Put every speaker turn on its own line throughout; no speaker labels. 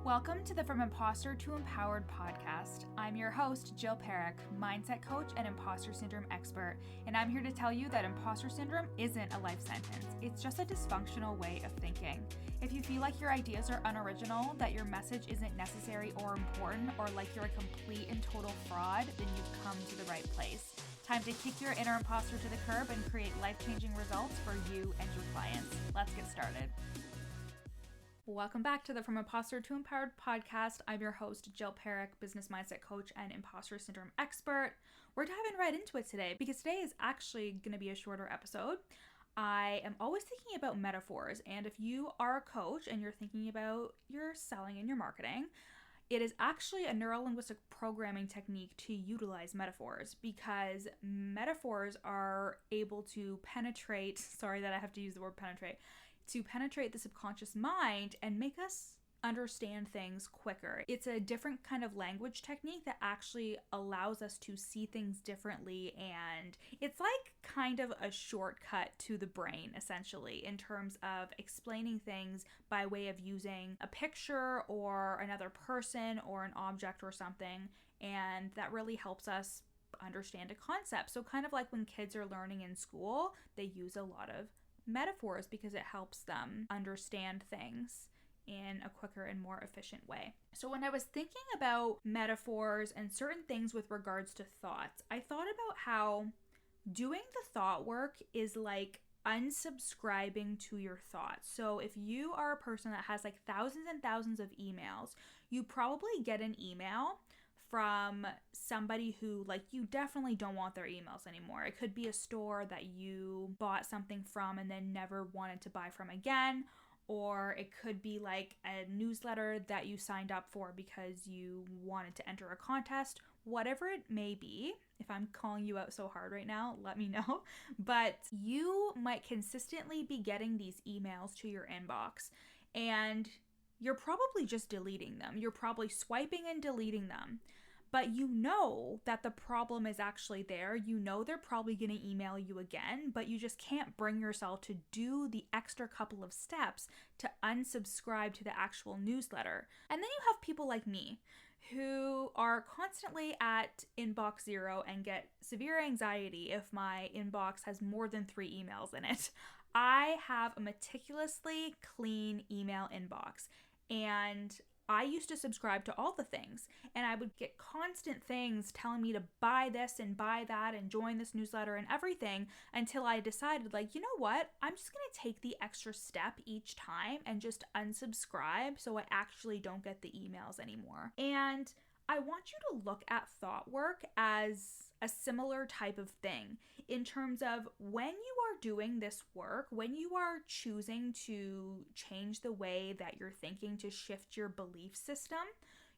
Welcome to the From Imposter to Empowered podcast. I'm your host, Jill Perrick, mindset coach and imposter syndrome expert, and I'm here to tell you that imposter syndrome isn't a life sentence. It's just a dysfunctional way of thinking. If you feel like your ideas are unoriginal, that your message isn't necessary or important, or like you're a complete and total fraud, then you've come to the right place. Time to kick your inner imposter to the curb and create life-changing results for you and your clients. Let's get started. Welcome back to the From Imposter to Empowered podcast. I'm your host, Jill Perrick, business mindset coach and imposter syndrome expert. We're diving right into it today because today is actually going to be a shorter episode. I am always thinking about metaphors, and if you are a coach and you're thinking about your selling and your marketing, it is actually a neuro-linguistic programming technique to utilize metaphors because metaphors are able to penetrate, sorry that I have to use the word penetrate, to penetrate the subconscious mind and make us understand things quicker. It's a different kind of language technique that actually allows us to see things differently, and it's like kind of a shortcut to the brain, essentially, in terms of explaining things by way of using a picture or another person or an object or something, and that really helps us understand a concept. So kind of like when kids are learning in school, they use a lot of metaphors because it helps them understand things in a quicker and more efficient way. So when I was thinking about metaphors and certain things with regards to thoughts, I thought about how doing the thought work is like unsubscribing to your thoughts. So if you are a person that has like thousands and thousands of emails, you probably get an email from somebody who, like, you definitely don't want their emails anymore. It could be a store that you bought something from and then never wanted to buy from again, or it could be like a newsletter that you signed up for because you wanted to enter a contest. Whatever it may be, if I'm calling you out so hard right now, let me know. But you might consistently be getting these emails to your inbox, and you're probably just deleting them. You're probably swiping and deleting them. But you know that the problem is actually there. You know they're probably going to email you again, but you just can't bring yourself to do the extra couple of steps to unsubscribe to the actual newsletter. And then you have people like me who are constantly at inbox zero and get severe anxiety if my inbox has more than 3 emails in it. I have a meticulously clean email inbox, and I used to subscribe to all the things, and I would get constant things telling me to buy this and buy that and join this newsletter and everything until I decided, like, you know what? I'm just going to take the extra step each time and just unsubscribe so I actually don't get the emails anymore. And I want you to look at thought work as a similar type of thing in terms of when you are doing this work, when you are choosing to change the way that you're thinking to shift your belief system,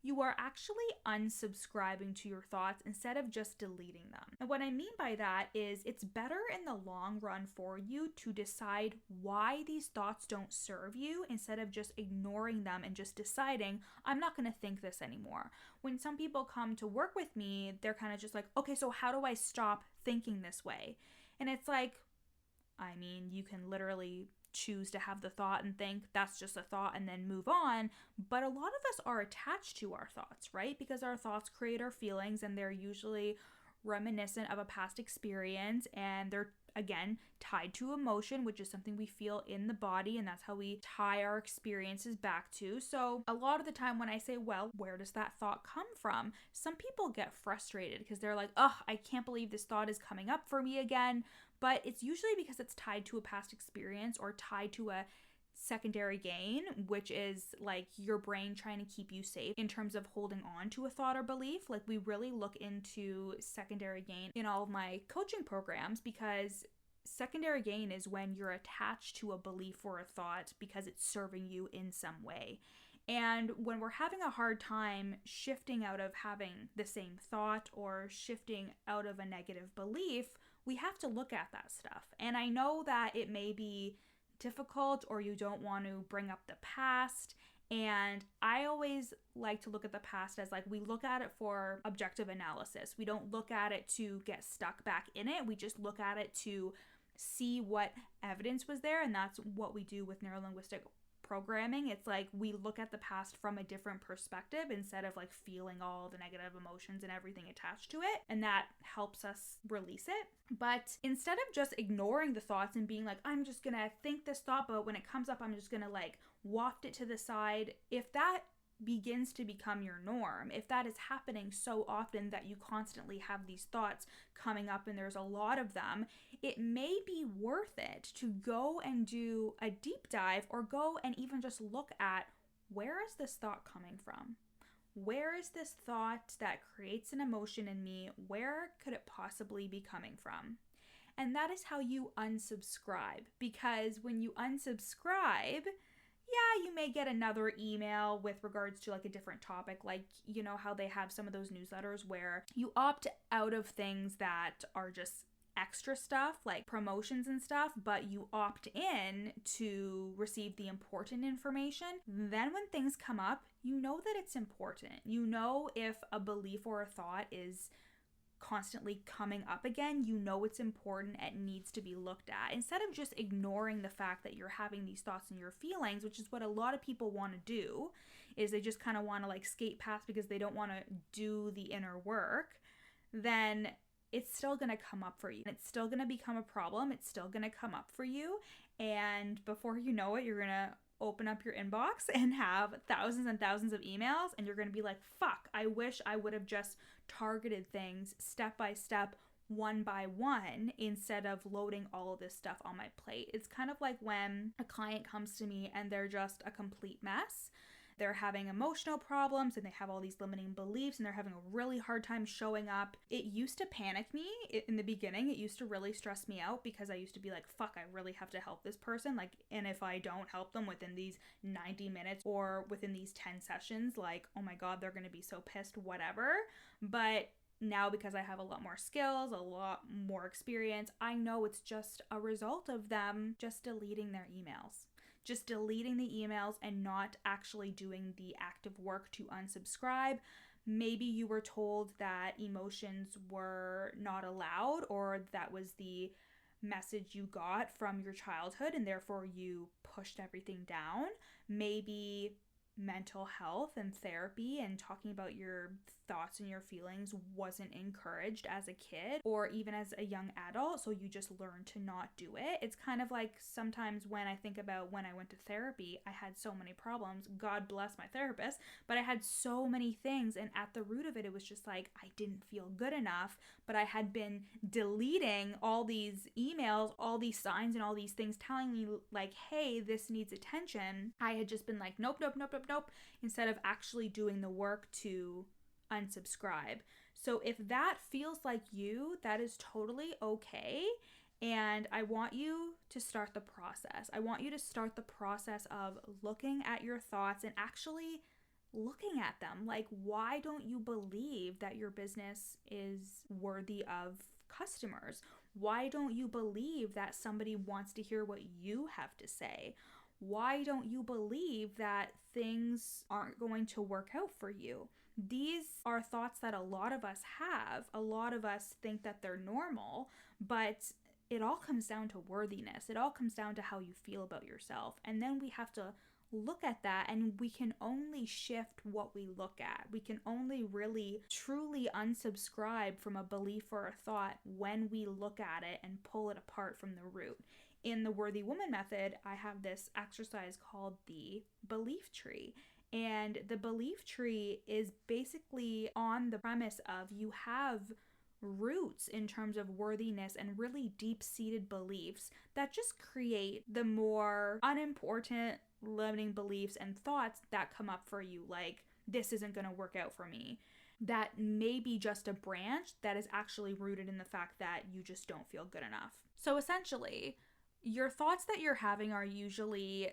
you are actually unsubscribing to your thoughts instead of just deleting them. And what I mean by that is it's better in the long run for you to decide why these thoughts don't serve you instead of just ignoring them and just deciding, I'm not going to think this anymore. When some people come to work with me, they're kind of just like, okay, so how do I stop thinking this way? And it's like, I mean, you can literally choose to have the thought and think that's just a thought and then move on, but a lot of us are attached to our thoughts, right? Because our thoughts create our feelings, and they're usually reminiscent of a past experience, and they're again tied to emotion, which is something we feel in the body, and that's how we tie our experiences back to. So a lot of the time when I say, well, where does that thought come from? Some people get frustrated because they're like, oh, I can't believe this thought is coming up for me again. But it's usually because it's tied to a past experience or tied to a secondary gain, which is like your brain trying to keep you safe in terms of holding on to a thought or belief. Like, we really look into secondary gain in all of my coaching programs, because secondary gain is when you're attached to a belief or a thought because it's serving you in some way. And when we're having a hard time shifting out of having the same thought or shifting out of a negative belief, we have to look at that stuff. And I know that it may be difficult, or you don't want to bring up the past. And I always like to look at the past as like, we look at it for objective analysis. We don't look at it to get stuck back in it. We just look at it to see what evidence was there. And that's what we do with neuro-linguistic programming. It's like we look at the past from a different perspective instead of like feeling all the negative emotions and everything attached to it. And that helps us release it. But instead of just ignoring the thoughts and being like, I'm just gonna think this thought, but when it comes up, I'm just gonna like waft it to the side. If that begins to become your norm, if that is happening so often that you constantly have these thoughts coming up and there's a lot of them, it may be worth it to go and do a deep dive or go and even just look at, where is this thought coming from? Where is this thought that creates an emotion in me? Where could it possibly be coming from? And that is how you unsubscribe, because when you unsubscribe, yeah, you may get another email with regards to like a different topic, like, you know, how they have some of those newsletters where you opt out of things that are just extra stuff like promotions and stuff, but you opt in to receive the important information. Then when things come up, you know that it's important. You know, if a belief or a thought is constantly coming up again, you know it's important, it needs to be looked at. Instead of just ignoring the fact that you're having these thoughts and your feelings, which is what a lot of people want to do, is they just kind of want to like skate past because they don't want to do the inner work, then it's still going to come up for you. It's still going to become a problem. It's still going to come up for you. And before you know it, you're going to open up your inbox and have thousands and thousands of emails, and you're going to be like, fuck, I wish I would have just targeted things step by step, one by one, instead of loading all of this stuff on my plate. It's kind of like when a client comes to me and they're just a complete mess. They're having emotional problems and they have all these limiting beliefs and they're having a really hard time showing up. It used to panic me in the beginning. It used to really stress me out because I used to be like, fuck, I really have to help this person. Like, and if I don't help them within these 90 minutes or within these 10 sessions, like, oh my God, they're going to be so pissed, whatever. But now, because I have a lot more skills, a lot more experience, I know it's just a result of them just deleting their emails. Just deleting the emails and not actually doing the active work to unsubscribe. Maybe you were told that emotions were not allowed, or that was the message you got from your childhood and therefore you pushed everything down. Maybe mental health and therapy and talking about your thoughts and your feelings wasn't encouraged as a kid or even as a young adult, so you just learned to not do it. It's kind of like sometimes when I think about when I went to therapy, I had so many problems. God bless my therapist, but I had so many things, and at the root of it, it was just like I didn't feel good enough, but I had been deleting all these emails, all these signs and all these things telling me like, hey, this needs attention. I had just been like, nope, instead of actually doing the work to unsubscribe. So if that feels like you, that is totally okay. And I want you to start the process. I want you to start the process of looking at your thoughts and actually looking at them. Like, why don't you believe that your business is worthy of customers? Why don't you believe that somebody wants to hear what you have to say? Why don't you believe that things aren't going to work out for you? These are thoughts that a lot of us have. A lot of us think that they're normal, but it all comes down to worthiness. It all comes down to how you feel about yourself. And then we have to look at that, and we can only shift what we look at. We can only really truly unsubscribe from a belief or a thought when we look at it and pull it apart from the root. In the Worthy Woman method, I have this exercise called the belief tree. And the belief tree is basically on the premise of you have roots in terms of worthiness and really deep-seated beliefs that just create the more unimportant limiting beliefs and thoughts that come up for you, like, this isn't going to work out for me. That may be just a branch that is actually rooted in the fact that you just don't feel good enough. So essentially, your thoughts that you're having are usually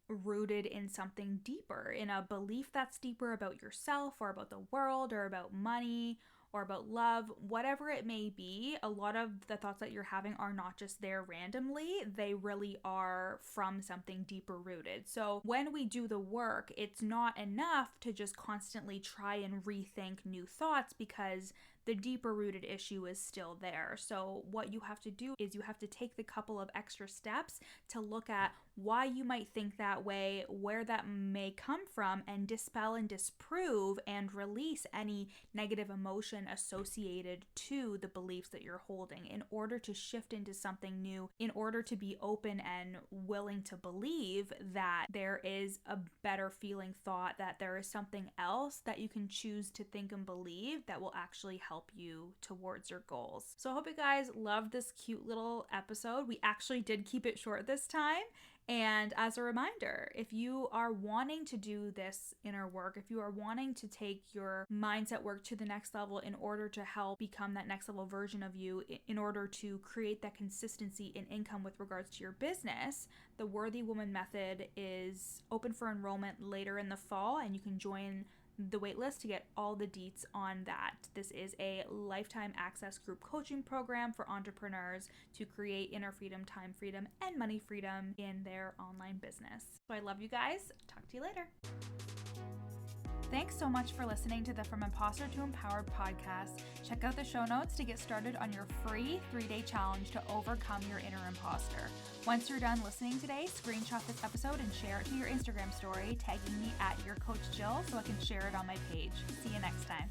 rooted in something deeper, in a belief that's deeper about yourself or about the world or about money or about love, whatever it may be. A lot of the thoughts that you're having are not just there randomly. They really are from something deeper rooted. So when we do the work, it's not enough to just constantly try and rethink new thoughts, because the deeper rooted issue is still there. So what you have to do is you have to take the couple of extra steps to look at why you might think that way, where that may come from, and dispel and disprove and release any negative emotion associated to the beliefs that you're holding in order to shift into something new, in order to be open and willing to believe that there is a better feeling thought, that there is something else that you can choose to think and believe that will actually help you towards your goals. So I hope you guys loved this cute little episode. We actually did keep it short this time. And as a reminder, if you are wanting to do this inner work, if you are wanting to take your mindset work to the next level in order to help become that next level version of you, in order to create that consistency in income with regards to your business, the Worthy Woman Method is open for enrollment later in the fall, and you can join the waitlist to get all the deets on that. This is a lifetime access group coaching program for entrepreneurs to create inner freedom, time freedom, and money freedom in their online business. So I love you guys. Talk to you later. Thanks so much for listening to the From Imposter to Empowered podcast. Check out the show notes to get started on your free 3-day challenge to overcome your inner imposter. Once you're done listening today, screenshot this episode and share it to your Instagram story, tagging me at YourCoachJill so I can share it on my page. See you next time.